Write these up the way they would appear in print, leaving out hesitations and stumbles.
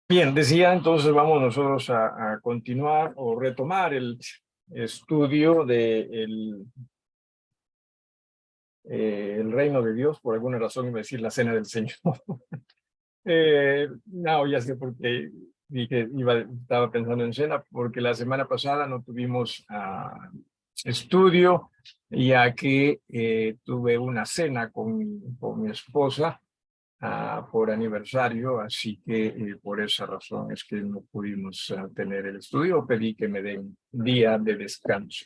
Bien, decía entonces vamos nosotros a continuar o retomar el estudio de el reino de Dios. Por alguna razón iba a decir la cena del Señor. No, ya sé por qué dije, estaba pensando en cena, porque la semana pasada no tuvimos estudio, ya que tuve una cena con mi esposa por aniversario, así que por esa razón es que no pudimos tener el estudio. Pedí que me den día de descanso.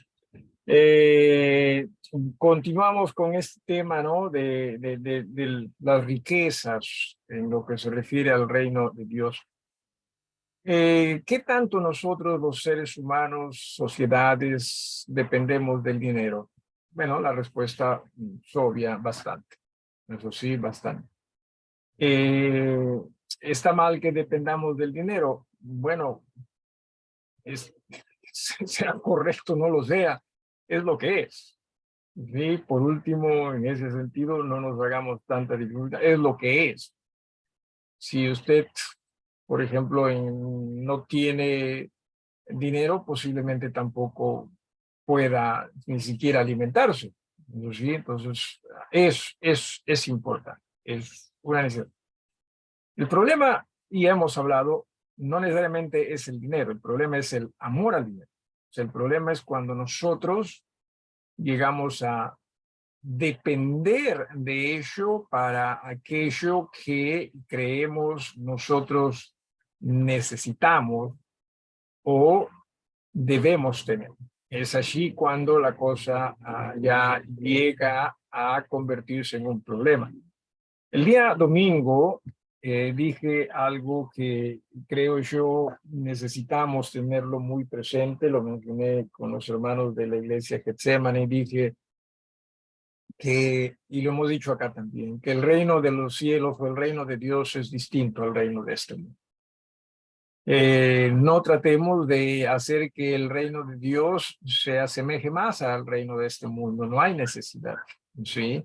Continuamos con este tema, ¿no? De las riquezas en lo que se refiere al reino de Dios. ¿Qué tanto nosotros, los seres humanos, sociedades, dependemos del dinero? Bueno, la respuesta es obvia, bastante. Eso sí, bastante. ¿Está mal que dependamos del dinero? Bueno, es, sea correcto, no lo sea, es lo que es. Y por último, en ese sentido, no nos hagamos tanta dificultad, es lo que es. Si usted, por ejemplo, no tiene dinero, posiblemente tampoco pueda ni siquiera alimentarse. ¿Sí? Entonces, es importante, es una necesidad. El problema, y hemos hablado, no necesariamente es el dinero, el problema es el amor al dinero. O sea, el problema es cuando nosotros llegamos a depender de ello para aquello que creemos nosotros necesitamos o debemos tener. Es allí cuando la cosa ya llega a convertirse en un problema. El día domingo dije algo que creo yo necesitamos tenerlo muy presente, lo mencioné con los hermanos de la iglesia Getsemani, y dije que, y lo hemos dicho acá también, que el reino de los cielos o el reino de Dios es distinto al reino de este mundo. No tratemos de hacer que el reino de Dios se asemeje más al reino de este mundo, no hay necesidad, ¿sí?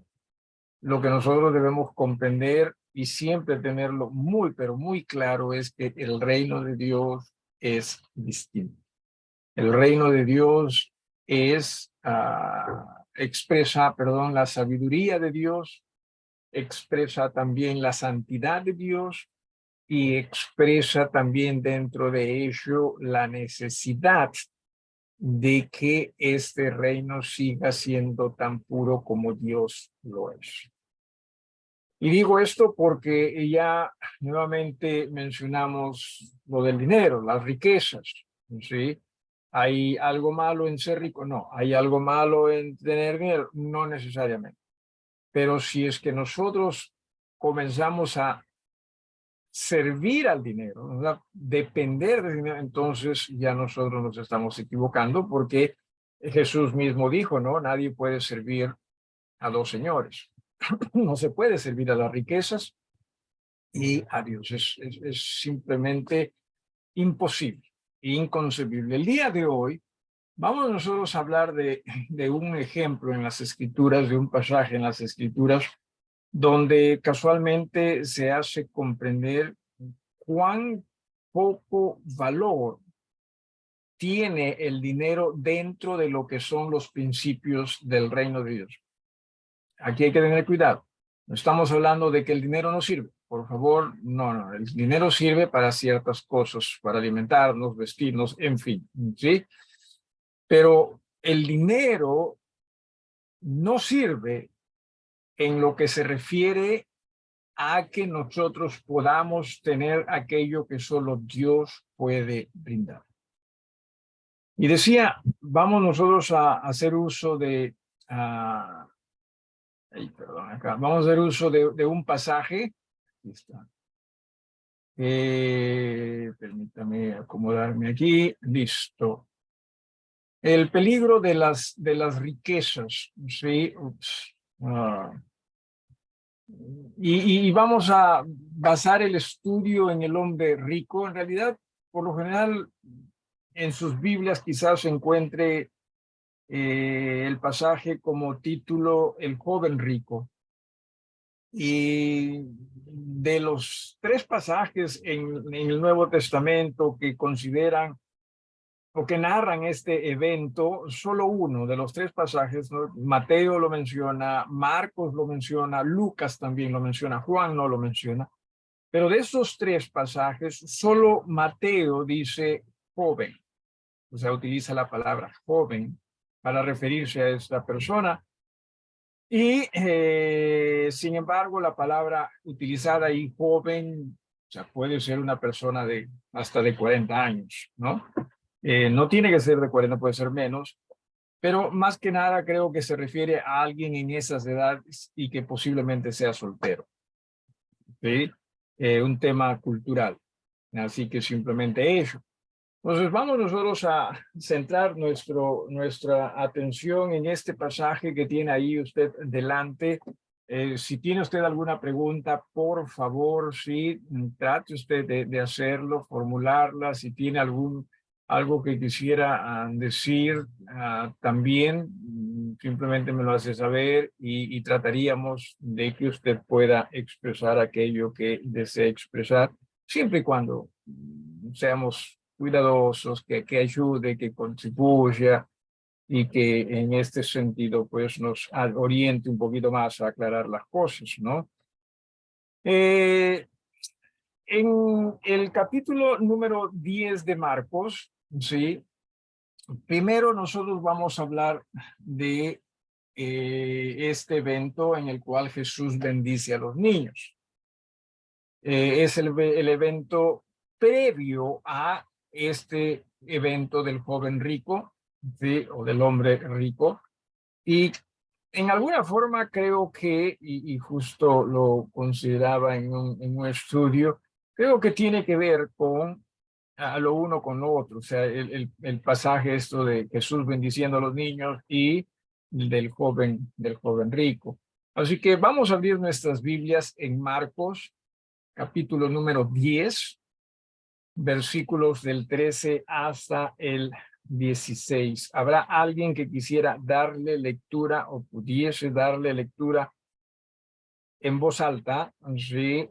Lo que nosotros debemos comprender y siempre tenerlo muy, pero muy claro es que el reino de Dios es distinto. El reino de Dios expresa, perdón, la sabiduría de Dios, expresa también la santidad de Dios y expresa también dentro de ello la necesidad de que este reino siga siendo tan puro como Dios lo es. Y digo esto porque ya nuevamente mencionamos lo del dinero, las riquezas, ¿sí? ¿Hay algo malo en ser rico? No. ¿Hay algo malo en tener dinero? No necesariamente. Pero si es que nosotros comenzamos a servir al dinero, ¿verdad? Depender del dinero, entonces ya nosotros nos estamos equivocando porque Jesús mismo dijo, ¿no? Nadie puede servir a dos señores. No se puede servir a las riquezas y a Dios. Es simplemente imposible, inconcebible. El día de hoy vamos nosotros a hablar de un ejemplo en las Escrituras, de un pasaje en las Escrituras, donde casualmente se hace comprender cuán poco valor tiene el dinero dentro de lo que son los principios del reino de Dios. Aquí hay que tener cuidado. No estamos hablando de que el dinero no sirve. Por favor, no. El dinero sirve para ciertas cosas, para alimentarnos, vestirnos, en fin, ¿sí? Pero el dinero no sirve en lo que se refiere a que nosotros podamos tener aquello que solo Dios puede brindar. Y decía, vamos nosotros a hacer uso de... vamos a hacer uso de un pasaje. Aquí está. Permítame acomodarme aquí. Listo. El peligro de las riquezas. ¿Sí? Y vamos a basar el estudio en el hombre rico. En realidad, por lo general, en sus Biblias quizás se encuentre el pasaje como título El joven rico. Y de los tres pasajes en el Nuevo Testamento que consideran o que narran este evento, solo uno de los tres pasajes, ¿no? Mateo lo menciona, Marcos lo menciona, Lucas también lo menciona, Juan no lo menciona, pero de esos tres pasajes, solo Mateo dice joven, o sea, utiliza la palabra joven para referirse a esta persona. Y sin embargo, la palabra utilizada ahí, joven, o sea, puede ser una persona de hasta de 40 años, ¿no? No tiene que ser de 40, puede ser menos, pero más que nada creo que se refiere a alguien en esas edades y que posiblemente sea soltero, ¿sí? Un tema cultural, así que simplemente eso. Entonces vamos nosotros a centrar nuestra atención en este pasaje que tiene ahí usted delante. Si tiene usted alguna pregunta, por favor, sí, trate usted de hacerlo, formularla. Si tiene algo que quisiera decir también, simplemente me lo hace saber y trataríamos de que usted pueda expresar aquello que desee expresar, siempre y cuando seamos cuidadosos, que ayude, que contribuya y que en este sentido pues nos oriente un poquito más a aclarar las cosas, ¿no? En el capítulo número 10 de Marcos, ¿sí? Primero nosotros vamos a hablar de este evento en el cual Jesús bendice a los niños. Es el evento previo a este evento del joven rico, ¿sí? O del hombre rico. Y en alguna forma creo que, y justo lo consideraba en un estudio, creo que tiene que ver con lo uno con lo otro. O sea, el pasaje esto de Jesús bendiciendo a los niños y del joven rico. Así que vamos a abrir nuestras Biblias en Marcos capítulo número 10, versículos del 13 hasta el 16. ¿Habrá alguien que quisiera darle lectura o pudiese darle lectura en voz alta? Sí,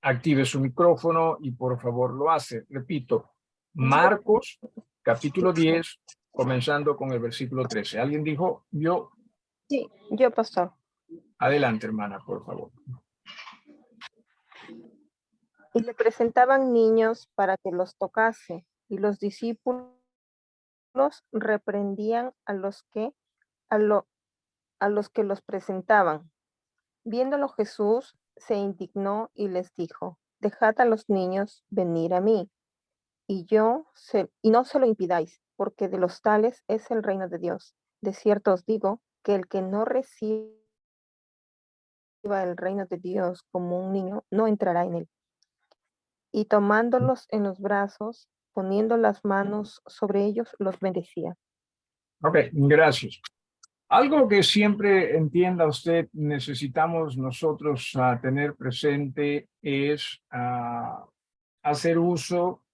active su micrófono y por favor lo hace. Repito, Marcos capítulo 10, comenzando con el versículo 13. ¿Alguien dijo yo? Sí, yo, pastor. Adelante, hermana, por favor. Y le presentaban niños para que los tocase, y los discípulos reprendían a los que los presentaban. Viéndolo Jesús se indignó y les dijo: Dejad a los niños venir a mí, y no se lo impidáis, porque de los tales es el reino de Dios. De cierto os digo que el que no reciba el reino de Dios como un niño, no entrará en él. Y tomándolos en los brazos, poniendo las manos sobre ellos, los bendecía. Ok, gracias. Algo que siempre entienda usted, necesitamos nosotros tener presente es hacer uso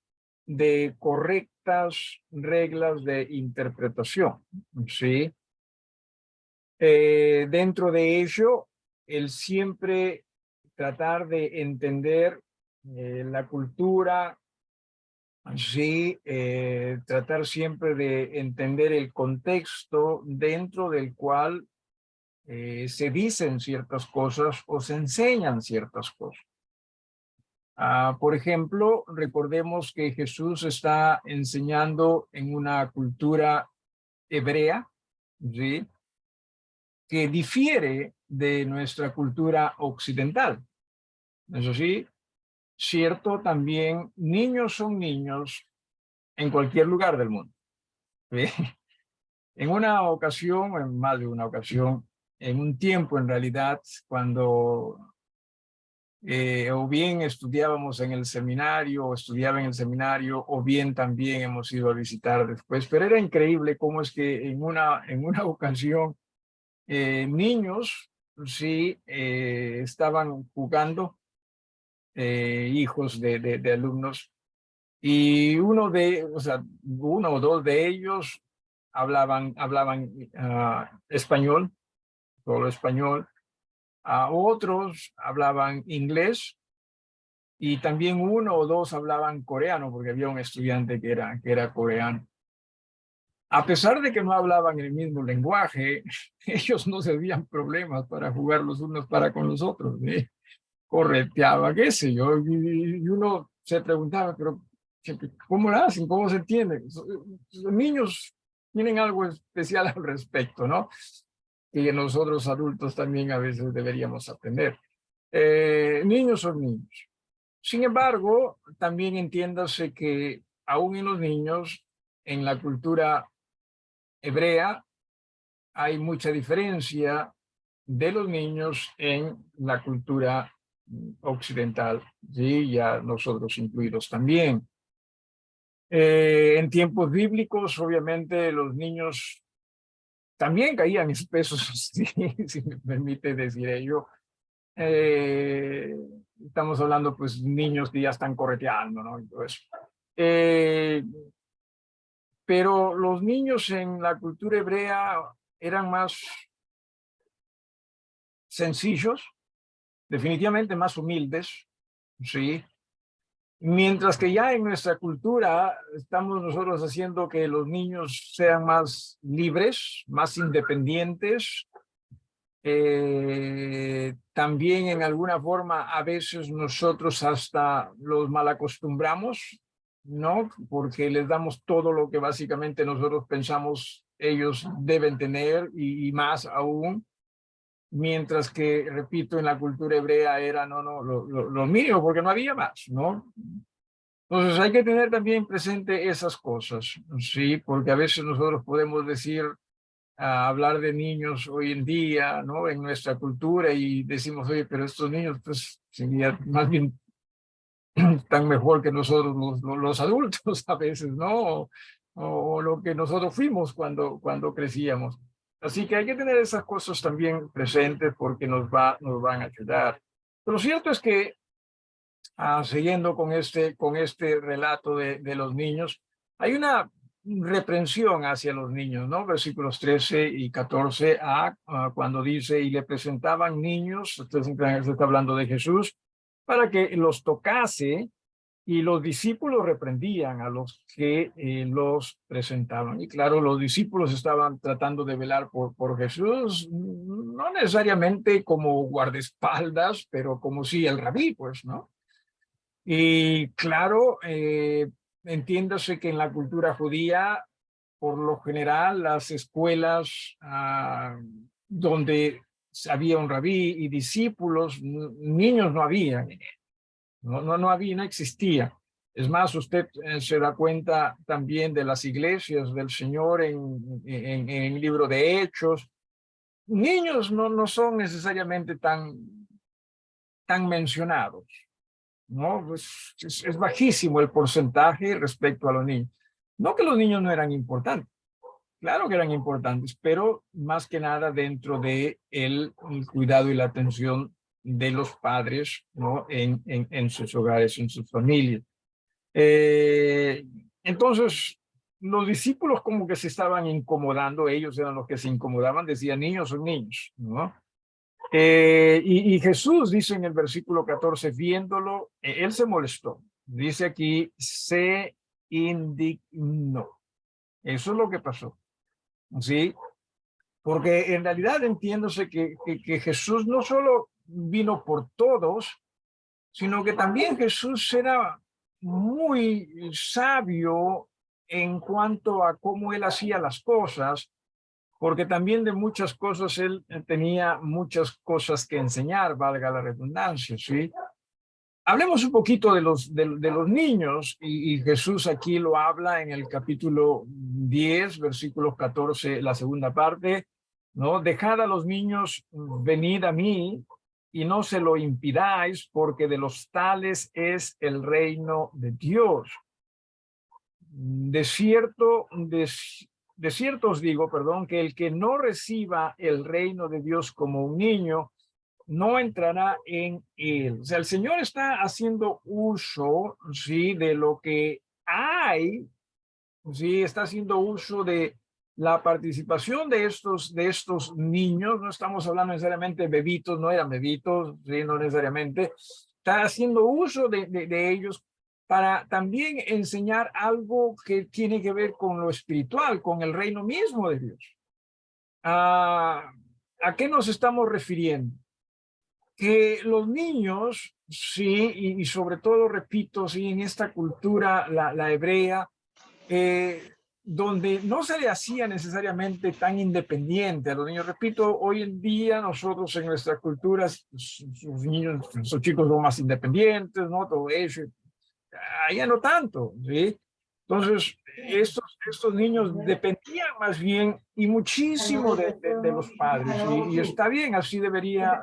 de correctas reglas de interpretación, ¿sí? Dentro de ello, el siempre tratar de entender la cultura. Sí, tratar siempre de entender el contexto dentro del cual se dicen ciertas cosas o se enseñan ciertas cosas. Por ejemplo, recordemos que Jesús está enseñando en una cultura hebrea, ¿sí? Que difiere de nuestra cultura occidental. Eso sí, cierto, también niños son niños en cualquier lugar del mundo. ¿Sí? En una ocasión, en más de una ocasión, en un tiempo en realidad, cuando o bien estudiábamos en el seminario, o estudiaba en el seminario, o bien también hemos ido a visitar después, pero era increíble cómo es que en una ocasión niños, sí, estaban jugando, hijos de alumnos, y uno o dos de ellos hablaban español, solo español, A otros hablaban inglés y también uno o dos hablaban coreano, porque había un estudiante que era coreano. A pesar de que no hablaban el mismo lenguaje, ellos no se veían problemas para jugar los unos para con los otros, ¿eh? Correteaba, qué sé yo, y uno se preguntaba, pero ¿cómo lo hacen? ¿Cómo se entienden? Los niños tienen algo especial al respecto, ¿no? Que nosotros adultos también a veces deberíamos aprender. Niños son niños. Sin embargo, también entiéndase que aún en los niños, en la cultura hebrea, hay mucha diferencia de los niños en la cultura occidental, ¿sí? Ya nosotros incluidos también. En tiempos bíblicos, obviamente, los niños también caían espesos, ¿sí? Si me permite decir ello. Eh, Estamos hablando, pues, niños que ya están correteando, ¿no? Y todo eso. Pero los niños en la cultura hebrea eran más sencillos, definitivamente más humildes, ¿sí? Mientras que ya en nuestra cultura estamos nosotros haciendo que los niños sean más libres, más independientes. También en alguna forma a veces nosotros hasta los malacostumbramos, ¿no? Porque les damos todo lo que básicamente nosotros pensamos ellos deben tener y más aún. Mientras que, repito, en la cultura hebrea era lo mínimo, porque no había más, ¿no? Entonces hay que tener también presente esas cosas, ¿sí? Porque a veces nosotros podemos decir, hablar de niños hoy en día, ¿no? En nuestra cultura y decimos, oye, pero estos niños, pues, sería más bien tan mejor que nosotros los adultos a veces, ¿no? O lo que nosotros fuimos cuando crecíamos. Así que hay que tener esas cosas también presentes porque nos van a ayudar. Pero lo cierto es que, siguiendo con este relato de los niños, hay una reprensión hacia los niños, ¿no? Versículos 13 y 14 cuando dice, y le presentaban niños, entonces se está hablando de Jesús, para que los tocase, y los discípulos reprendían a los que los presentaban. Y claro, los discípulos estaban tratando de velar por Jesús, no necesariamente como guardaespaldas, pero como si el rabí, pues, ¿no? Y claro, entiéndase que en la cultura judía, por lo general, las escuelas donde había un rabí y discípulos, niños no había. No había, no existía. Es más, usted se da cuenta también de las iglesias del Señor en el libro de Hechos. Niños no son necesariamente tan mencionados, ¿no? Pues es bajísimo el porcentaje respecto a los niños. No que los niños no eran importantes, claro que eran importantes, pero más que nada dentro de el cuidado y la atención de los padres, ¿no? En sus hogares, en sus familias. Eh, entonces, los discípulos como que se estaban incomodando, ellos eran los que se incomodaban, decían niños son niños, ¿no? Y Jesús dice en el versículo 14, viéndolo, él se molestó. Dice aquí, se indignó. Eso es lo que pasó, ¿sí? Porque en realidad entiéndose que Jesús no solo vino por todos, sino que también Jesús era muy sabio en cuanto a cómo él hacía las cosas, porque también de muchas cosas él tenía muchas cosas que enseñar, valga la redundancia, ¿sí? Hablemos un poquito de los niños, y Jesús aquí lo habla en el capítulo 10, versículos 14, la segunda parte, ¿no? Dejad a los niños, venid a mí, y no se lo impidáis, porque de los tales es el reino de Dios. De cierto os digo, perdón, que el que no reciba el reino de Dios como un niño, no entrará en él. O sea, el Señor está haciendo uso, ¿sí? De lo que hay, ¿sí? Está haciendo uso la participación de estos niños, no estamos hablando necesariamente de bebitos, no eran bebitos, ¿sí? No necesariamente, está haciendo uso de ellos para también enseñar algo que tiene que ver con lo espiritual, con el reino mismo de Dios. ¿A qué nos estamos refiriendo? Que los niños, sí, y sobre todo, repito, sí, en esta cultura, la hebrea, donde no se le hacía necesariamente tan independiente a los niños. Repito, hoy en día nosotros en nuestras culturas, sus niños, sus chicos son más independientes, ¿no? Todo eso. Allá no tanto, ¿sí? Entonces, estos niños dependían más bien y muchísimo de los padres, y está bien, así debería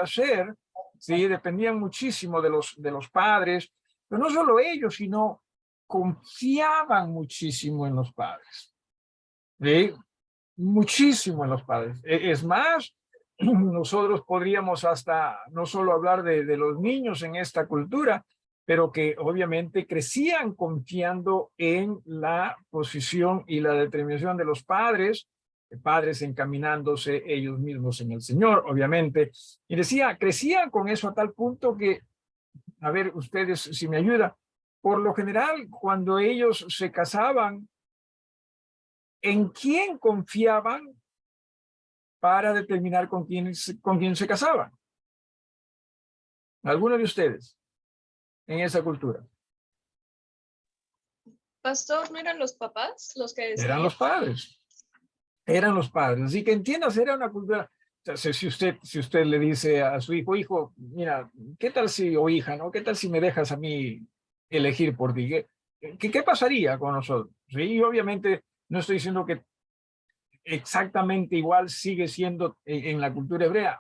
ser, ¿sí? Dependían muchísimo de los padres, pero no solo ellos, sino confiaban muchísimo en los padres, ¿sí? Muchísimo en los padres. Es más, nosotros podríamos hasta no solo hablar de los niños en esta cultura, pero que obviamente crecían confiando en la posición y la determinación de los padres encaminándose ellos mismos en el Señor, obviamente. Y decía, crecían con eso a tal punto que, a ver, ustedes si me ayudan, por lo general, cuando ellos se casaban, ¿en quién confiaban para determinar con quién se casaban? ¿Alguno de ustedes en esa cultura? Pastor, ¿no eran los papás los que Eran decidían? los padres. Eran los padres. Así que entiendas, era una cultura. O sea, si usted le dice a su hijo, mira, ¿qué tal si, o hija, ¿no? ¿Qué tal si me dejas a mí elegir por ti? ¿Qué pasaría con nosotros? ¿Sí? Y obviamente no estoy diciendo que exactamente igual sigue siendo en la cultura hebrea.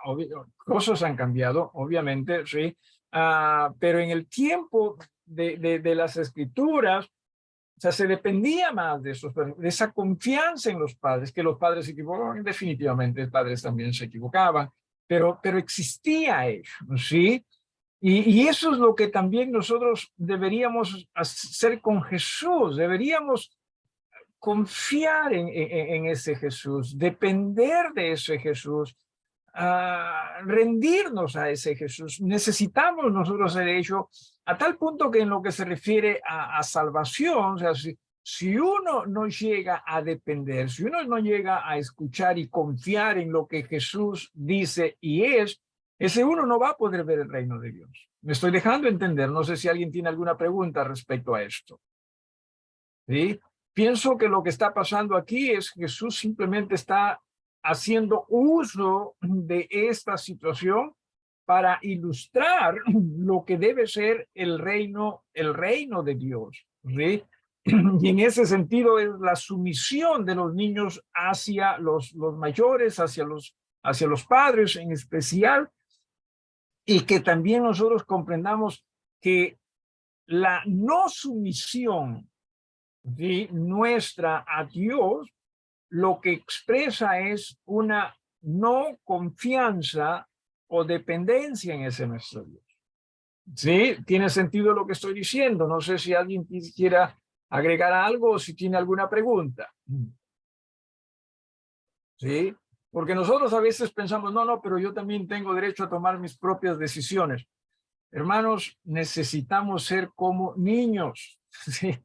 Cosas han cambiado, obviamente, sí. Pero en el tiempo de las escrituras, o sea, se dependía más de esa confianza en los padres, que los padres se equivocaban, definitivamente los padres también se equivocaban, pero existía eso, ¿sí? Y eso es lo que también nosotros deberíamos hacer con Jesús, deberíamos confiar en ese Jesús, depender de ese Jesús, rendirnos a ese Jesús. Necesitamos nosotros hacer ello a tal punto que en lo que se refiere a salvación, o sea, si uno no llega a depender, si uno no llega a escuchar y confiar en lo que Jesús dice y es, ese uno no va a poder ver el reino de Dios. Me estoy dejando entender, no sé si alguien tiene alguna pregunta respecto a esto. ¿Sí? Pienso que lo que está pasando aquí es que Jesús simplemente está haciendo uso de esta situación para ilustrar lo que debe ser el reino de Dios, ¿sí? Y en ese sentido es la sumisión de los niños hacia los mayores, hacia los padres en especial, y que también nosotros comprendamos que la no sumisión, ¿sí?, nuestra a Dios, lo que expresa es una no confianza o dependencia en ese nuestro Dios. ¿Sí? ¿Tiene sentido lo que estoy diciendo? No sé si alguien quisiera agregar algo o si tiene alguna pregunta. ¿Sí? Porque nosotros a veces pensamos, no, pero yo también tengo derecho a tomar mis propias decisiones. Hermanos, necesitamos ser como niños, ¿sí?,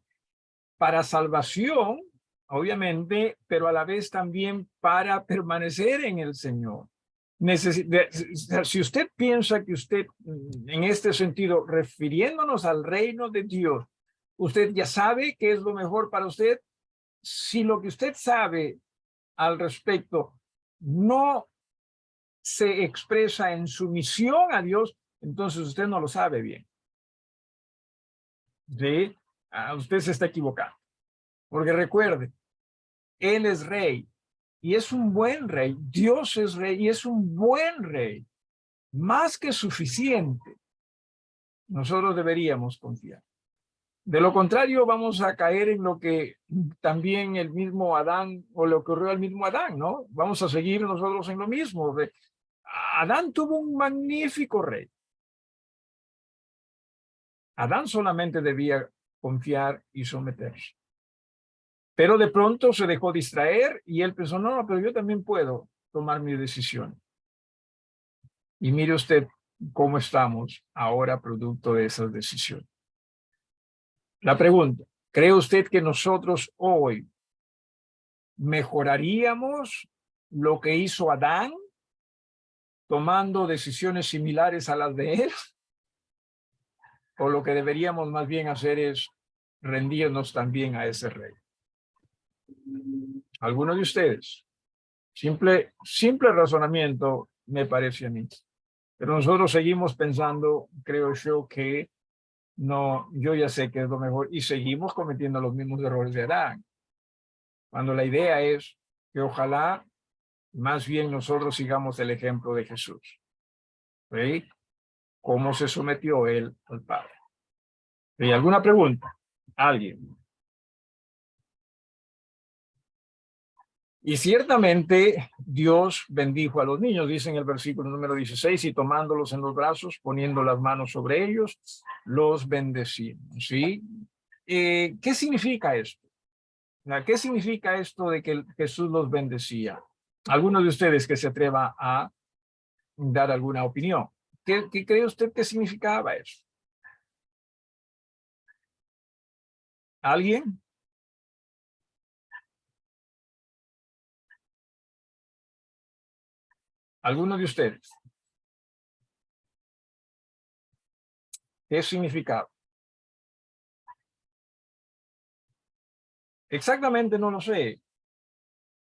para salvación, obviamente, pero a la vez también para permanecer en el Señor. Si usted piensa que usted, en este sentido, refiriéndonos al reino de Dios, usted ya sabe qué es lo mejor para usted, si lo que usted sabe al respecto no se expresa en sumisión a Dios, entonces usted no lo sabe bien. ¿Sí? Usted se está equivocando. Porque recuerde, Él es rey y es un buen rey. Dios es rey y es un buen rey, más que suficiente. Nosotros deberíamos confiar. De lo contrario, vamos a caer en lo que también el mismo Adán, o lo que ocurrió al mismo Adán, ¿no? Vamos a seguir nosotros en lo mismo. Adán tuvo un magnífico rey. Adán solamente debía confiar y someterse. Pero de pronto se dejó distraer y él pensó, no, pero yo también puedo tomar mi decisión. Y mire usted cómo estamos ahora producto de esas decisiones. La pregunta, ¿cree usted que nosotros hoy mejoraríamos lo que hizo Adán tomando decisiones similares a las de él? ¿O lo que deberíamos más bien hacer es rendirnos también a ese rey? ¿Alguno de ustedes? Simple razonamiento me parece a mí. Pero nosotros seguimos pensando, creo yo, que no, yo ya sé que es lo mejor y seguimos cometiendo los mismos errores de Adán. Cuando la idea es que ojalá más bien nosotros sigamos el ejemplo de Jesús. ¿Sí? ¿Cómo se sometió él al Padre? ¿Hay alguna pregunta? ¿Alguien? Y ciertamente Dios bendijo a los niños, dice en el versículo número 16, y tomándolos en los brazos, poniendo las manos sobre ellos, los bendecimos. ¿Sí? ¿Qué significa esto? ¿Qué significa esto de que Jesús los bendecía? Alguno de ustedes que se atreva a dar alguna opinión. ¿Qué cree usted que significaba eso? ¿Alguien? ¿Alguno de ustedes? ¿Qué significaba? Exactamente no lo sé,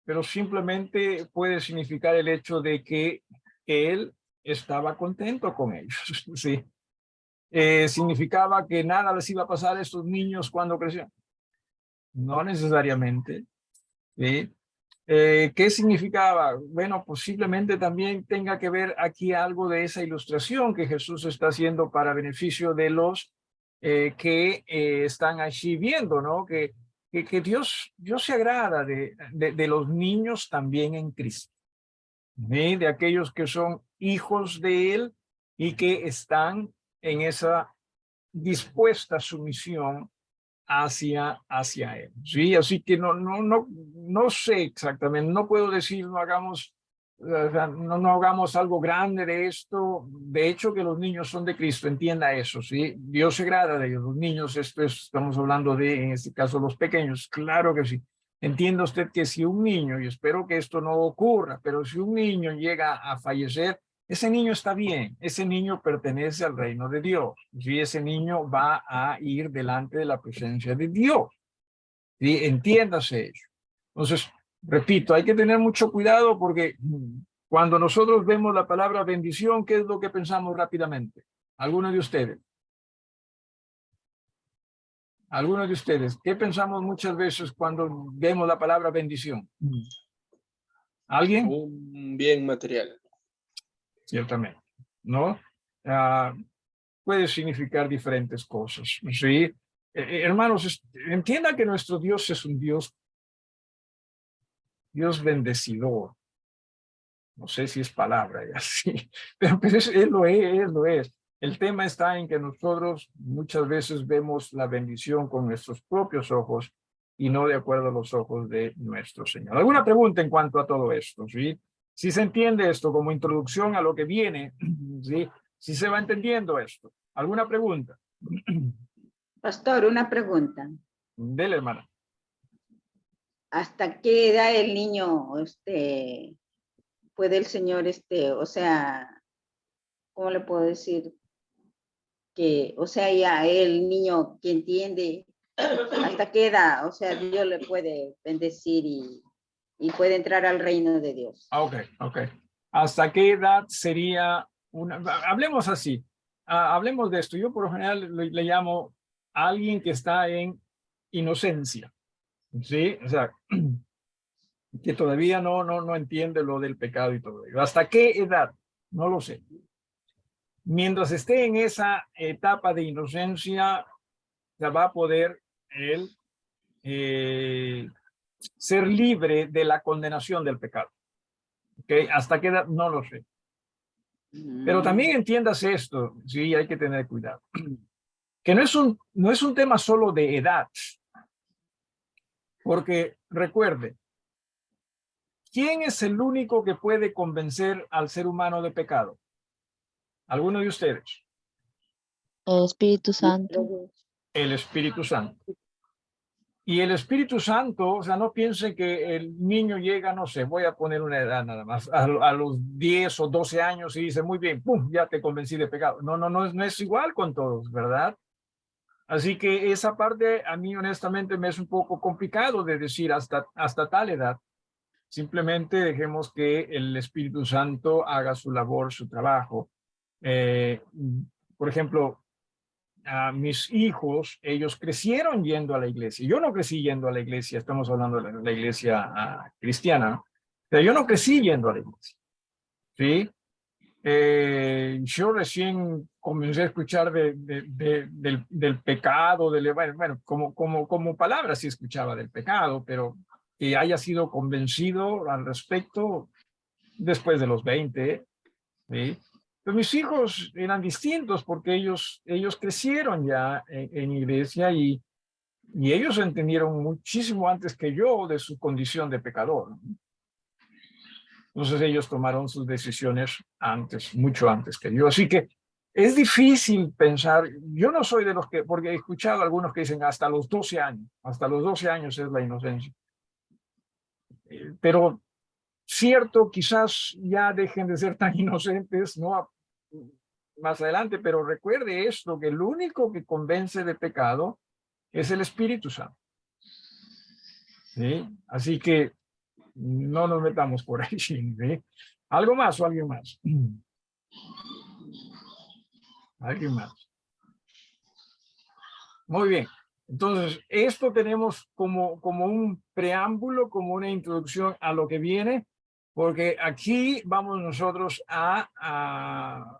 pero simplemente puede significar el hecho de que él estaba contento con ellos. Sí. ¿Significaba que nada les iba a pasar a estos niños cuando crecieran? No necesariamente. ¿Sí? ¿Qué significaba? Bueno, posiblemente también tenga que ver aquí algo de esa ilustración que Jesús está haciendo para beneficio de los que están allí viendo, ¿no? Que Dios se agrada de los niños también en Cristo, ¿sí? De aquellos que son hijos de Él y que están en esa dispuesta sumisión hacia él. Sí, así que no sé exactamente, no puedo decir no hagamos algo grande de esto. De hecho, que los niños son de Cristo, entienda eso, sí. Dios se agrada de ellos, los niños, estamos hablando de, en este caso, los pequeños, claro que sí. Entienda usted que si un niño, y espero que esto no ocurra, pero si un niño llega a fallecer, ese niño está bien, ese niño pertenece al reino de Dios. Y ese niño va a ir delante de la presencia de Dios. ¿Sí? Entiéndase eso. Entonces, repito, hay que tener mucho cuidado porque cuando nosotros vemos la palabra bendición, ¿qué es lo que pensamos rápidamente? ¿Alguno de ustedes? ¿Alguno de ustedes? ¿Qué pensamos muchas veces cuando vemos la palabra bendición? ¿Alguien? Un bien material. Ciertamente, ¿no? Puede significar diferentes cosas, ¿sí? Hermanos, entienda que nuestro Dios es un Dios bendecidor. No sé si es palabra y así, pero él lo es, lo es. El tema está en que nosotros muchas veces vemos la bendición con nuestros propios ojos y no de acuerdo a los ojos de nuestro Señor. ¿Alguna pregunta en cuanto a todo esto? ¿Sí? Si se entiende esto como introducción a lo que viene, ¿sí? Si se va entendiendo esto. ¿Alguna pregunta? Pastor, una pregunta. Dele, hermana. ¿Hasta qué edad el niño, puede el Señor, o sea, ¿cómo le puedo decir? Que, o sea, ya el niño que entiende, ¿hasta qué edad? O sea, Dios le puede bendecir y puede entrar al reino de Dios. Ok. ¿Hasta qué edad sería una? Hablemos así. Hablemos de esto. Yo por lo general le llamo a alguien que está en inocencia. ¿Sí? O sea, que todavía no entiende lo del pecado y todo ello. ¿Hasta qué edad? No lo sé. Mientras esté en esa etapa de inocencia, ya va a poder él ser libre de la condenación del pecado. ¿Okay? ¿Hasta qué edad? No lo sé. Pero también entiéndase esto, sí, hay que tener cuidado. Que no es un tema solo de edad. Porque recuerde, ¿quién es el único que puede convencer al ser humano de pecado? ¿Alguno de ustedes? El Espíritu Santo. El Espíritu Santo. Y el Espíritu Santo, o sea, no piensen que el niño llega, no sé, voy a poner una edad nada más, a los 10 o 12 años y dice, muy bien, pum, ya te convencí de pecado. No es igual con todos, ¿verdad? Así que esa parte a mí honestamente me es un poco complicado de decir hasta tal edad. Simplemente dejemos que el Espíritu Santo haga su labor, su trabajo. Por ejemplo, a mis hijos, ellos crecieron yendo a la iglesia. Yo no crecí yendo a la iglesia, estamos hablando de la iglesia cristiana, ¿no? Pero yo no crecí yendo a la iglesia, ¿sí? Yo recién comencé a escuchar del pecado, bueno, como palabra sí escuchaba del pecado, pero que haya sido convencido al respecto después de los 20, ¿sí? Pero mis hijos eran distintos porque ellos crecieron ya en iglesia y ellos entendieron muchísimo antes que yo de su condición de pecador, ¿no? Entonces ellos tomaron sus decisiones antes, mucho antes que yo. Así que es difícil pensar, yo no soy de los que, porque he escuchado a algunos que dicen hasta los 12 años es la inocencia. Pero cierto, quizás ya dejen de ser tan inocentes, ¿no? Más adelante, pero recuerde esto, que el único que convence de pecado es el Espíritu Santo. ¿Sí? Así que no nos metamos por ahí. ¿Sí? ¿Algo más o alguien más? ¿Alguien más? Muy bien. Entonces, esto tenemos como un preámbulo, como una introducción a lo que viene, porque aquí vamos nosotros a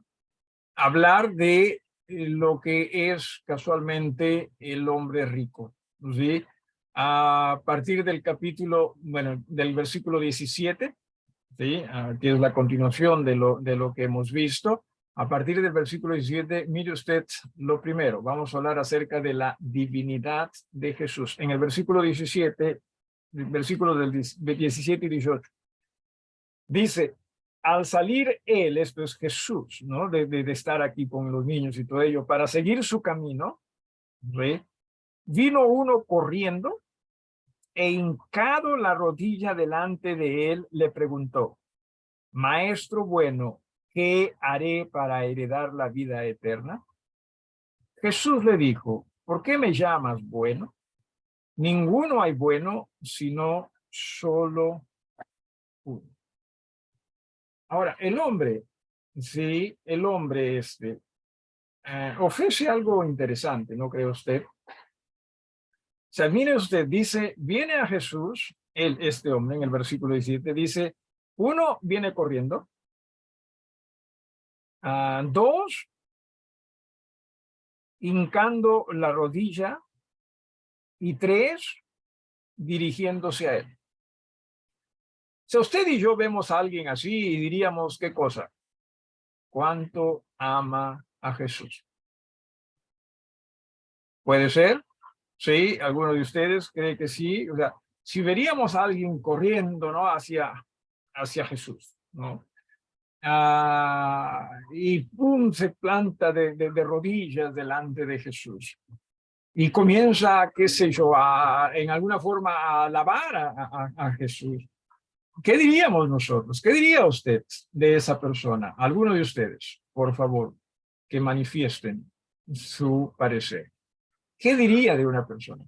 hablar de lo que es casualmente el hombre rico, ¿sí? A partir del capítulo, bueno, del versículo 17, ¿sí? Que es la continuación de lo que hemos visto. A partir del versículo 17, mire usted lo primero, vamos a hablar acerca de la divinidad de Jesús. En el versículo 17, versículos del 17 y 18, dice, al salir él, esto es Jesús, ¿no? De estar aquí con los niños y todo ello, para seguir su camino, ¿sí? Vino uno corriendo e hincado la rodilla delante de él, le preguntó, Maestro bueno, ¿qué haré para heredar la vida eterna? Jesús le dijo, ¿por qué me llamas bueno? Ninguno hay bueno, sino solo uno. Ahora, el hombre, sí, el hombre ofrece algo interesante, ¿no cree usted? O sea, mire usted, dice, viene a Jesús, este hombre en el versículo 17, dice, uno viene corriendo, dos, hincando la rodilla, y tres, dirigiéndose a él. O sea, usted y yo vemos a alguien así y diríamos, ¿qué cosa? ¿Cuánto ama a Jesús? ¿Puede ser? Sí, alguno de ustedes cree que sí. O sea, si veríamos a alguien corriendo, ¿no? hacia Jesús, ¿no? Y pum, se planta de rodillas delante de Jesús. Y comienza, qué sé yo, en alguna forma a alabar a Jesús. ¿Qué diríamos nosotros? ¿Qué diría usted de esa persona? Alguno de ustedes, por favor, que manifiesten su parecer. ¿Qué diría de una persona?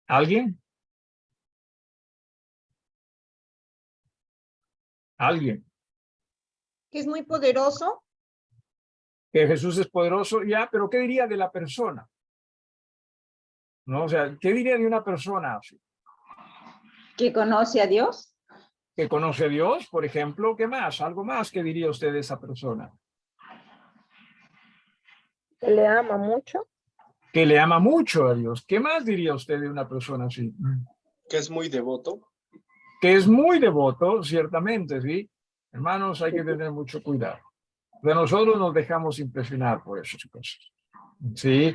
¿Alguien? ¿Alguien? Que es muy poderoso. Que Jesús es poderoso, ya, pero ¿qué diría de la persona? ¿No? O sea, ¿qué diría de una persona así? ¿Que conoce a Dios? Que conoce a Dios, por ejemplo. ¿Qué más? ¿Algo más que diría usted de esa persona? Que le ama mucho. Que le ama mucho a Dios. ¿Qué más diría usted de una persona así? Que es muy devoto. Que es muy devoto, ciertamente, ¿sí? Hermanos, hay que tener mucho cuidado. De nosotros nos dejamos impresionar por esas cosas, ¿sí?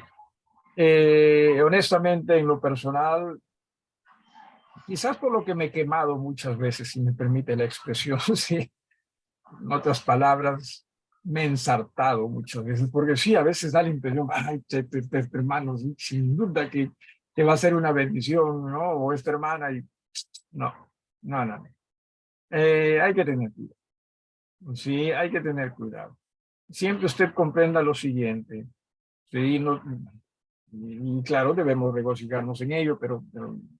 Honestamente, en lo personal, quizás por lo que me he quemado muchas veces, si me permite la expresión, sí. En otras palabras, me he ensartado muchas veces, porque sí, a veces da la impresión, ay, este hermano, sí, sin duda que va a ser una bendición, ¿no? O esta hermana, y no, no, no. Hay que tener cuidado. Sí, hay que tener cuidado. Siempre usted comprenda lo siguiente. Sí, no, y claro, debemos regocijarnos en ello, pero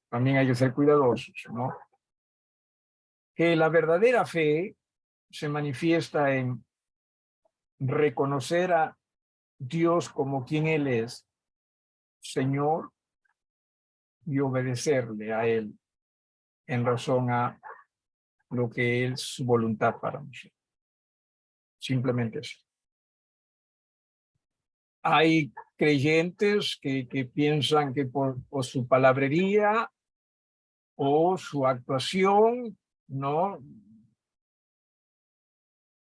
también hay que ser cuidadosos, ¿no? Que la verdadera fe se manifiesta en reconocer a Dios como quien Él es, Señor, y obedecerle a Él en razón a lo que es su voluntad para nosotros. Simplemente eso. Hay creyentes que piensan que por su palabrería o su actuación, ¿no?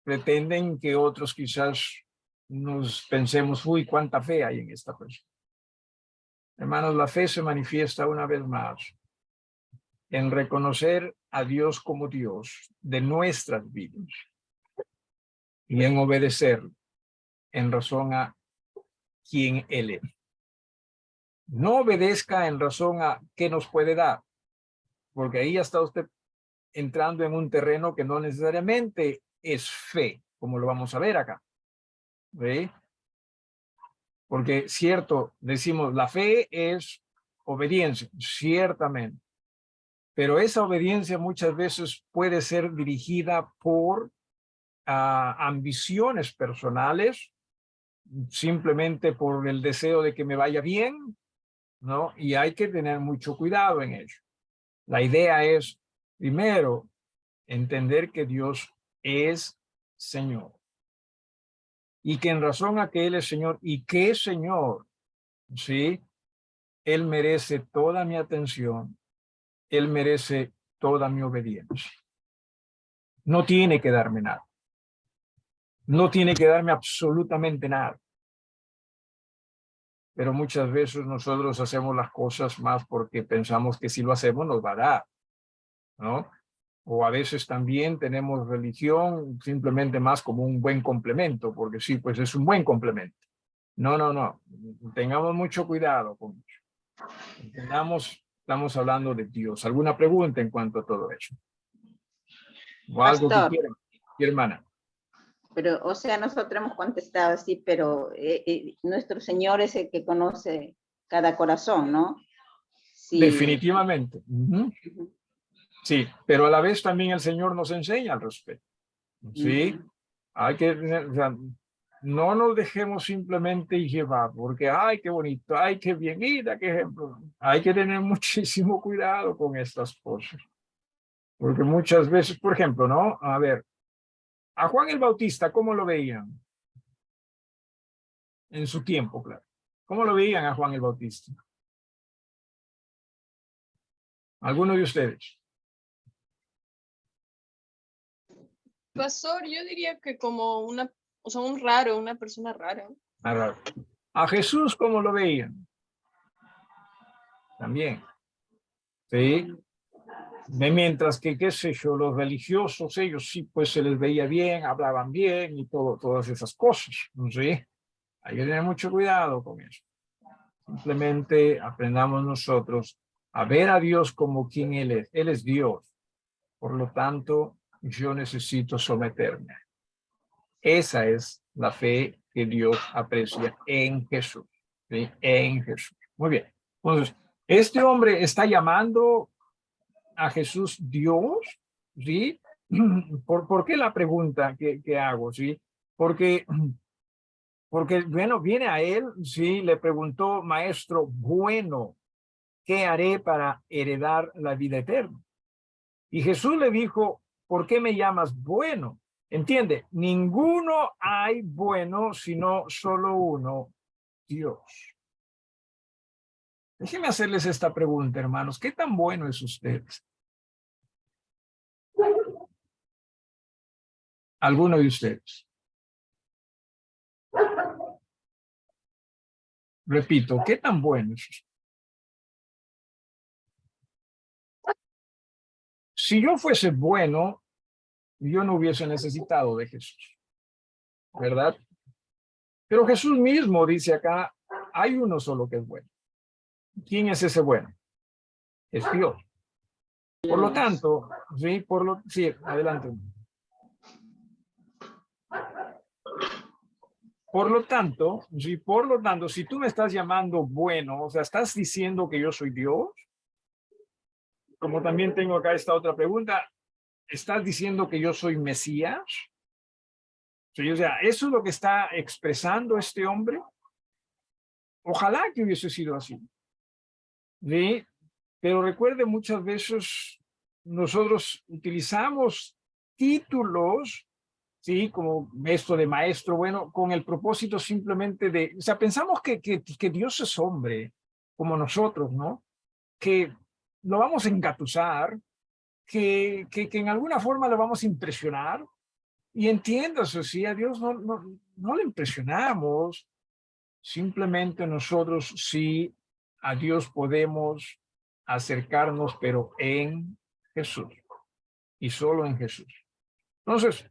Pretenden que otros quizás nos pensemos, uy, cuánta fe hay en esta persona. Hermanos, la fe se manifiesta una vez más en reconocer a Dios como Dios de nuestras vidas y en obedecer en razón a quien Él es. No obedezca en razón a qué nos puede dar, porque ahí ya está usted entrando en un terreno que no necesariamente es fe, como lo vamos a ver acá. ¿Ve? Porque cierto, decimos, la fe es obediencia, ciertamente, pero esa obediencia muchas veces puede ser dirigida por ambiciones personales, simplemente por el deseo de que me vaya bien, ¿no? Y hay que tener mucho cuidado en ello. La idea es, primero, entender que Dios es Señor y que en razón a que Él es Señor y que es Señor, ¿sí? Él merece toda mi atención, Él merece toda mi obediencia. No tiene que darme nada. No tiene que darme absolutamente nada. Pero muchas veces nosotros hacemos las cosas más porque pensamos que si lo hacemos nos va a dar, ¿no? O a veces también tenemos religión simplemente más como un buen complemento, porque sí, pues es un buen complemento. No, no, no. Tengamos mucho cuidado con eso. Estamos hablando de Dios. ¿Alguna pregunta en cuanto a todo eso? O algo que Pastor, quieran, hermana. pero, o sea, nosotros hemos contestado así, pero nuestro Señor es el que conoce cada corazón, ¿no? Sí. Definitivamente. Sí, pero a la vez también el Señor nos enseña al respecto. Sí, hay que, o sea, no nos dejemos simplemente llevar, porque, ay, qué bonito, ay, qué bien, mira, qué ejemplo. Hay que tener muchísimo cuidado con estas cosas, porque muchas veces, por ejemplo, ¿no? A ver, a Juan el Bautista, ¿cómo lo veían? En su tiempo, claro. ¿Cómo lo veían a Juan el Bautista? ¿Alguno de ustedes? Pastor, yo diría que como o sea, un raro, una persona rara. A ver, a Jesús, ¿cómo lo veían? También, ¿sí? Mientras que, qué sé yo, los religiosos, ellos sí, pues se les veía bien, hablaban bien y todas esas cosas, ¿sí? Hay que tener mucho cuidado con eso. Simplemente aprendamos nosotros a ver a Dios como quien Él es. Él es Dios. Por lo tanto, yo necesito someterme. Esa es la fe que Dios aprecia en Jesús, ¿sí? En Jesús. Muy bien. Entonces, este hombre está llamando a Jesús Dios, ¿sí? ¿Por qué la pregunta que hago, sí? Porque, bueno, viene a él, sí, le preguntó, maestro, bueno, ¿qué haré para heredar la vida eterna? Y Jesús le dijo, ¿por qué me llamas bueno? Entiende, ninguno hay bueno, sino solo uno, Dios. Déjenme hacerles esta pregunta, hermanos. ¿Qué tan bueno es usted? ¿Alguno de ustedes? Repito, ¿qué tan bueno es usted? Si yo fuese bueno, yo no hubiese necesitado de Jesús, ¿verdad? Pero Jesús mismo dice acá, hay uno solo que es bueno. ¿Quién es ese bueno? Es Dios. Por lo tanto, sí, adelante. Por lo tanto, si tú me estás llamando bueno, o sea, estás diciendo que yo soy Dios, como también tengo acá esta otra pregunta, ¿estás diciendo que yo soy Mesías? Sí, o sea, ¿eso es lo que está expresando este hombre? Ojalá que hubiese sido así. ¿Sí? Pero recuerde, muchas veces nosotros utilizamos títulos, ¿sí? Como esto de maestro, bueno, con el propósito simplemente de, o sea, pensamos que Dios es hombre, como nosotros, ¿no? Que lo vamos a engatusar, que en alguna forma lo vamos a impresionar. Y entiéndase, sí, a Dios no le impresionamos, simplemente nosotros sí a Dios podemos acercarnos, pero en Jesús y solo en Jesús. Entonces,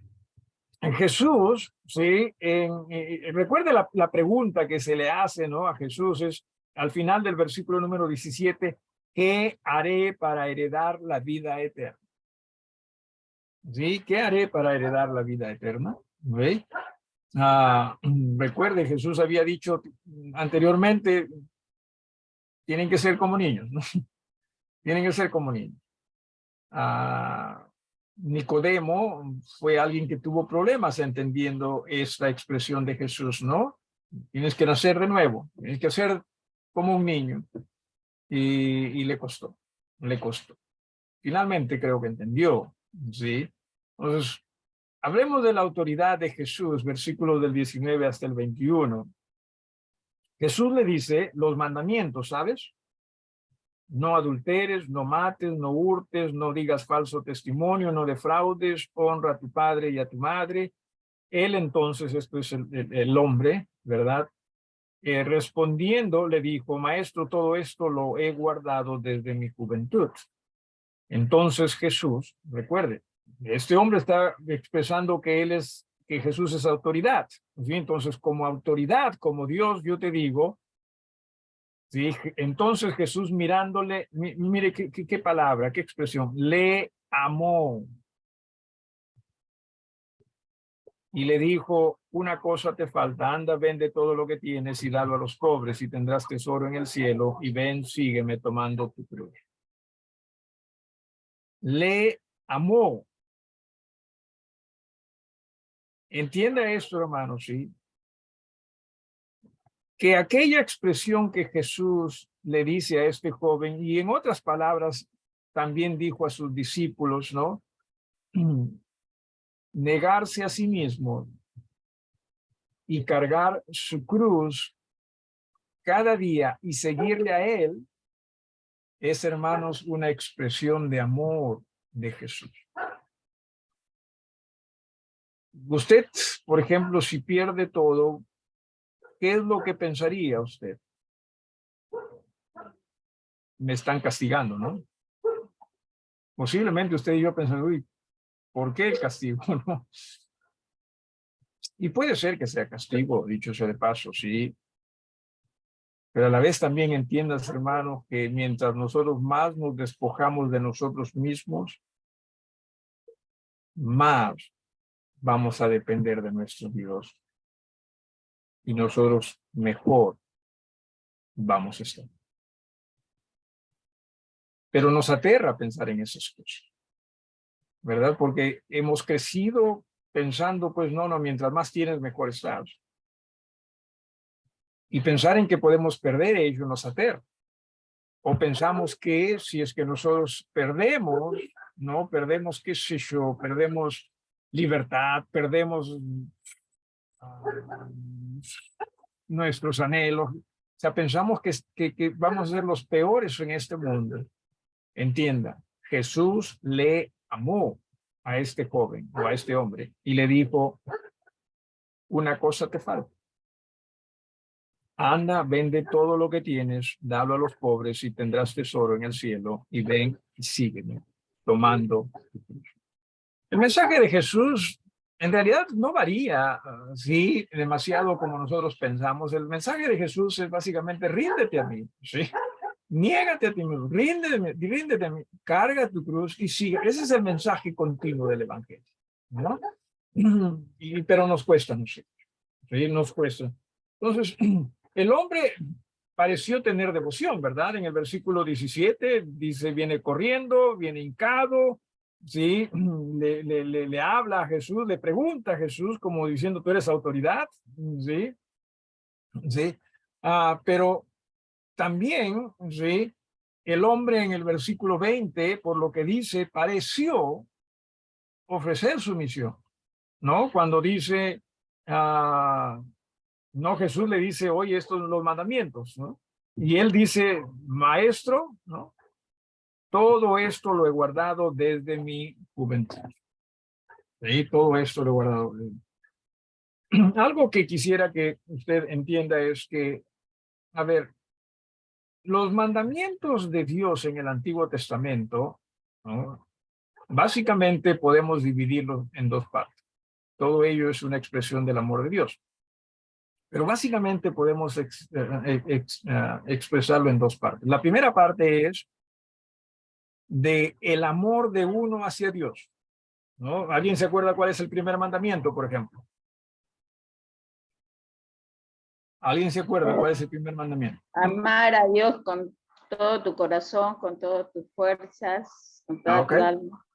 en Jesús, sí, recuerde la pregunta que se le hace, ¿no? A Jesús es al final del versículo número 17, ¿qué haré para heredar la vida eterna? ¿Sí? ¿Qué haré para heredar la vida eterna? ¿Ve? Recuerde, Jesús había dicho anteriormente, tienen que ser como niños, ¿no? Tienen que ser como niños. Nicodemo fue alguien que tuvo problemas entendiendo esta expresión de Jesús, ¿no? Tienes que nacer de nuevo, tienes que ser como un niño. Y le costó. Finalmente creo que entendió, ¿sí? Entonces, hablemos de la autoridad de Jesús, versículos del 19 hasta el 21. Jesús le dice los mandamientos, ¿sabes? No adulteres, no mates, no hurtes, no digas falso testimonio, no defraudes, honra a tu padre y a tu madre. Él entonces, esto es el hombre, ¿verdad? Respondiendo le dijo, maestro, todo esto lo he guardado desde mi juventud. Entonces Jesús, recuerde, este hombre está expresando que Jesús es autoridad. ¿Sí? Entonces, como autoridad, como Dios, yo te digo, ¿sí? Entonces Jesús mirándole, mire qué palabra, qué expresión, le amó. Y le dijo, una cosa te falta, anda, vende todo lo que tienes y dalo a los pobres y tendrás tesoro en el cielo y ven, sígueme tomando tu cruz. Le amó. Entienda esto, hermano, ¿sí? Que aquella expresión que Jesús le dice a este joven, y en otras palabras también dijo a sus discípulos, ¿no? Negarse a sí mismo y cargar su cruz cada día y seguirle a él, es, hermanos, una expresión de amor de Jesús. Usted, por ejemplo, si pierde todo, ¿qué es lo que pensaría usted? Me están castigando, ¿no? Posiblemente usted y yo pensamos, uy, ¿por qué el castigo? ¿No? Y puede ser que sea castigo, dicho sea de paso, sí. Pero a la vez también entiendas, hermano, que mientras nosotros más nos despojamos de nosotros mismos, más vamos a depender de nuestro Dios. Y nosotros mejor vamos a estar. Pero nos aterra pensar en esas cosas, ¿verdad? Porque hemos crecido pensando, pues no, mientras más tienes, mejor estás. Y pensar en que podemos perder ello nos aterra. O pensamos que si es que nosotros perdemos, ¿no? Perdemos, qué sé yo, perdemos libertad, perdemos nuestros anhelos. O sea, pensamos que vamos a ser los peores en este mundo. Entienda, Jesús le amó a este joven o a este hombre y le dijo, una cosa te falta. anda, vende todo lo que tienes, dalo a los pobres y tendrás tesoro en el cielo, y ven y sígueme, tomando tu cruz. El mensaje de Jesús en realidad no varía, sí, demasiado como nosotros pensamos. El mensaje de Jesús es básicamente ríndete a mí, sí. Niégate a ti mismo, ríndete a mí, carga tu cruz y sigue. Ese es el mensaje continuo del Evangelio, ¿no? Pero nos cuesta, no sé, sí, nos cuesta. Entonces, el hombre pareció tener devoción, ¿verdad? En el versículo 17 dice, viene corriendo, viene hincado, ¿sí? Le habla a Jesús, le pregunta a Jesús como diciendo, tú eres autoridad, ¿sí? ¿Sí? Pero también, ¿sí? El hombre en el versículo 20, por lo que dice, pareció ofrecer su misión, ¿no? Cuando dice, no, Jesús le dice, oye, estos son los mandamientos, ¿no? Y él dice, maestro, ¿no? Todo esto lo he guardado desde mi juventud. Y todo esto lo he guardado. Algo que quisiera que usted entienda es que, a ver, los mandamientos de Dios en el Antiguo Testamento, ¿no? Básicamente podemos dividirlos en dos partes. Todo ello es una expresión del amor de Dios. Pero básicamente podemos expresarlo en dos partes. La primera parte es de el amor de uno hacia Dios, ¿no? ¿Alguien se acuerda cuál es el primer mandamiento, por ejemplo? ¿Alguien se acuerda cuál es el primer mandamiento? Amar a Dios con todo tu corazón, con todas tus fuerzas, con toda Ok. tu alma.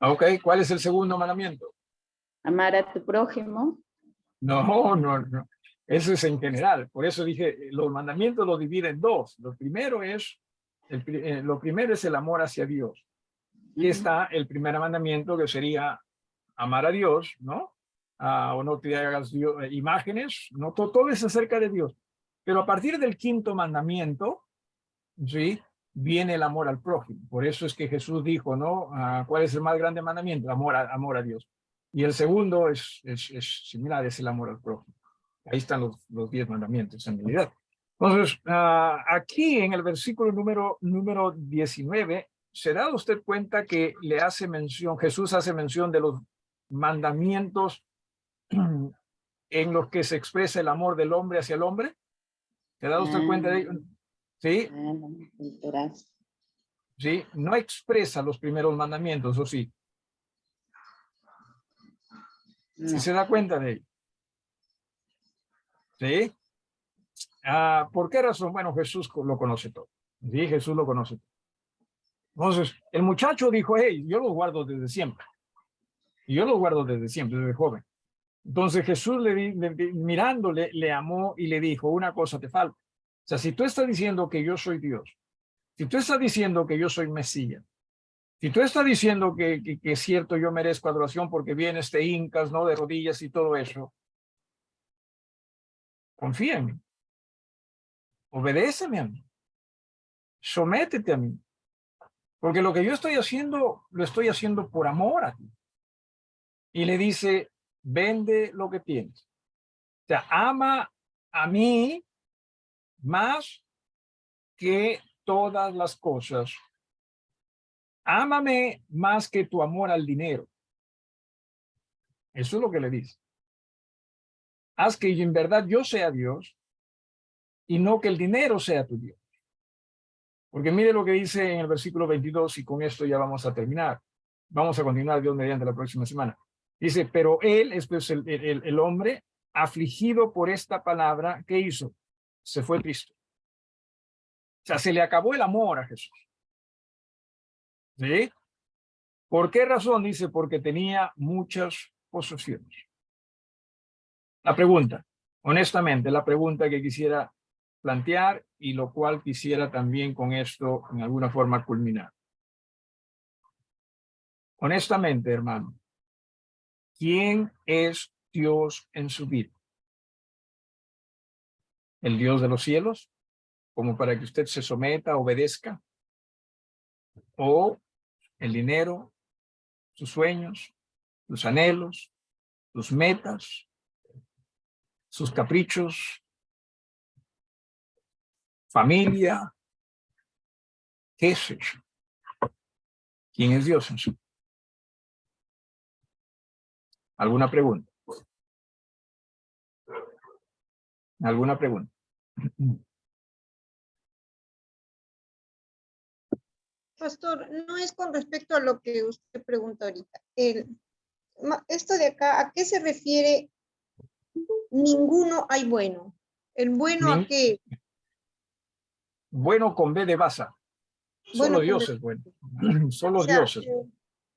Ok, ¿cuál es el segundo mandamiento? Amar a tu prójimo. No, no, no. Eso es en general. Por eso dije, los mandamientos los divide en dos. Lo primero es el amor hacia Dios. Y está el primer mandamiento que sería amar a Dios, ¿no? O no te hagas imágenes, ¿no? Todo es acerca de Dios. Pero a partir del quinto mandamiento, ¿sí? Viene el amor al prójimo. Por eso es que Jesús dijo, ¿no? ¿Cuál es el más grande mandamiento? Amor a Dios. Y el segundo es similar, es el amor al prójimo. Ahí están los 10 mandamientos en realidad. Entonces, aquí en el versículo número 19, ¿se da usted cuenta que Jesús hace mención de los mandamientos en los que se expresa el amor del hombre hacia el hombre? ¿Se da usted cuenta de ello? ¿Sí? ¿Sí? No expresa los primeros mandamientos, ¿o sí? ¿Sí se da cuenta de ello? ¿Sí? ¿Por qué razón? Bueno, Jesús lo conoce todo. Sí, Jesús lo conoce todo. Entonces, el muchacho dijo, hey, yo los guardo desde siempre. Y yo los guardo desde siempre, desde joven. Entonces Jesús mirándole, le amó y le dijo, una cosa te falta. O sea, si tú estás diciendo que yo soy Dios, si tú estás diciendo que yo soy Mesías, si tú estás diciendo que es cierto, yo merezco adoración porque vienes, te hincas, ¿no? De rodillas y todo eso, confía en mí. Obedéceme a mí. Sométete a mí. Porque lo que yo estoy haciendo, lo estoy haciendo por amor a ti. Y le dice, vende lo que tienes. O sea, ama a mí más que todas las cosas. Ámame más que tu amor al dinero. Eso es lo que le dice. Haz que en verdad yo sea Dios y no que el dinero sea tu Dios. Porque mire lo que dice en el versículo 22 y con esto ya vamos a terminar. Vamos a continuar Dios mediante la próxima semana. Dice, pero él, esto es el hombre, afligido por esta palabra, ¿qué hizo? Se fue triste. O sea, se le acabó el amor a Jesús. ¿Sí? ¿Por qué razón? Dice, porque tenía muchas posesiones. La pregunta, honestamente, la pregunta que quisiera plantear y lo cual quisiera también con esto en alguna forma culminar. Honestamente, hermano, ¿quién es Dios en su vida? ¿El Dios de los cielos? Como para que usted se someta, obedezca. ¿O el dinero, sus sueños, sus anhelos, sus metas, sus caprichos, familia, qué sé yo. ¿Quién es Dios en su vida? ¿Alguna pregunta? ¿Alguna pregunta? Pastor, no es con respecto a lo que usted pregunta ahorita. Esto de acá, ¿a qué se refiere? Ninguno hay bueno. ¿El bueno a Nin- qué? Bueno con B de Baza. Solo Bueno, Dios es bueno. Solo o sea, Dios es bueno.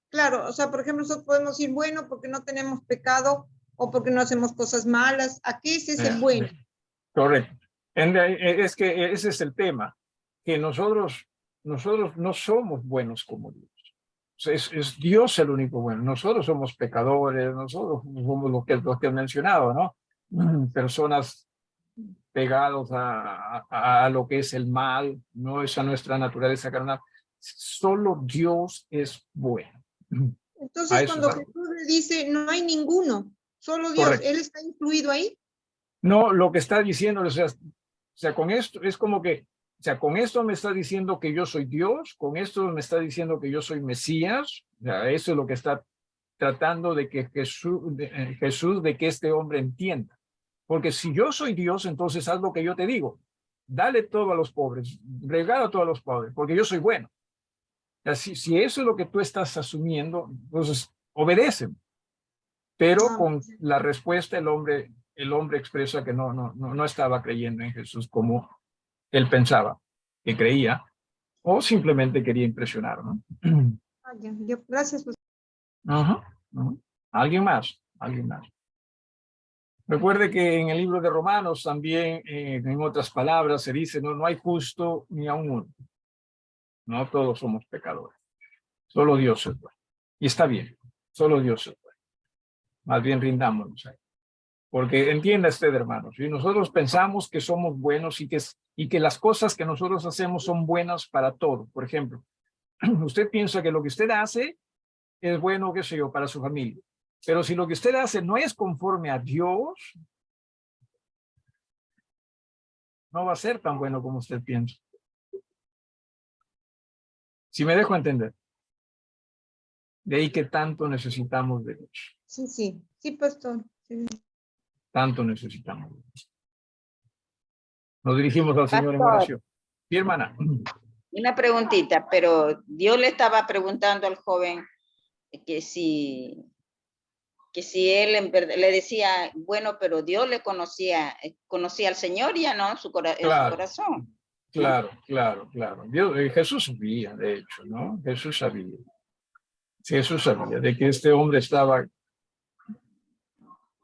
claro, o sea, por ejemplo, nosotros podemos decir bueno porque no tenemos pecado o porque no hacemos cosas malas. ¿A qué es ese bueno? Correcto. Es que ese es el tema, que nosotros no somos buenos como Dios. Es Dios el único bueno. Nosotros somos pecadores, nosotros somos lo que he mencionado, ¿no? Personas pegados a lo que es el mal, no es a nuestra naturaleza carnal. Solo Dios es bueno. A Entonces, eso es cuando algo. Jesús le dice, no hay ninguno, solo Dios, Correcto. ¿él está incluido ahí? No, lo que está diciendo, o sea, con esto es como que, o sea, con esto me está diciendo que yo soy Dios, con esto me está diciendo que yo soy Mesías, o sea, eso es lo que está tratando de que Jesús, de que este hombre entienda. Porque si yo soy Dios, entonces haz lo que yo te digo. Dale todo a los pobres, regala todo a los pobres, porque yo soy bueno. O sea, si eso es lo que tú estás asumiendo, entonces obedece. Pero Ah, con la respuesta el hombre expresa que no estaba creyendo en Jesús como él pensaba que creía, o simplemente quería impresionar, ¿no? gracias. Pues. Ajá, ajá. ¿Alguien más? ¿Alguien más? Recuerde que en el libro de Romanos también, en otras palabras, se dice, no hay justo ni aun uno. No todos somos pecadores. Solo Dios es bueno. Y está bien, solo Dios es bueno. Más bien rindámonos ahí. Porque entienda usted, hermanos, si nosotros pensamos que somos buenos y que las cosas que nosotros hacemos son buenas para todo, por ejemplo, usted piensa que lo que usted hace es bueno, qué sé yo, para su familia. Pero si lo que usted hace no es conforme a Dios, no va a ser tan bueno como usted piensa. Si me dejo entender. De ahí que tanto necesitamos de Dios. Sí, pastor. Sí. Tanto necesitamos de Dios. Nos dirigimos al Señor en Pastor, oración. Sí, hermana. una preguntita, pero Dios le estaba preguntando al joven que si él en verdad le decía, bueno, pero Dios le conocía al Señor ya, ¿no? En su Claro, corazón. claro. Dios, Jesús sabía, de hecho, ¿no? Jesús sabía. Jesús sabía de que este hombre estaba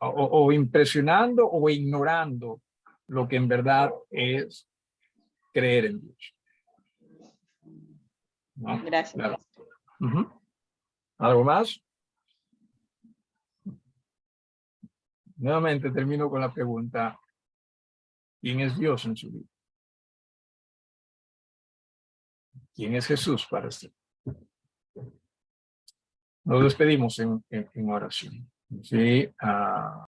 o impresionando o ignorando lo que en verdad es creer en Dios. ¿No? Gracias. Claro. ¿Algo más? Nuevamente termino con la pregunta, ¿quién es Dios en su vida? ¿Quién es Jesús para usted? Nos despedimos en oración. Sí,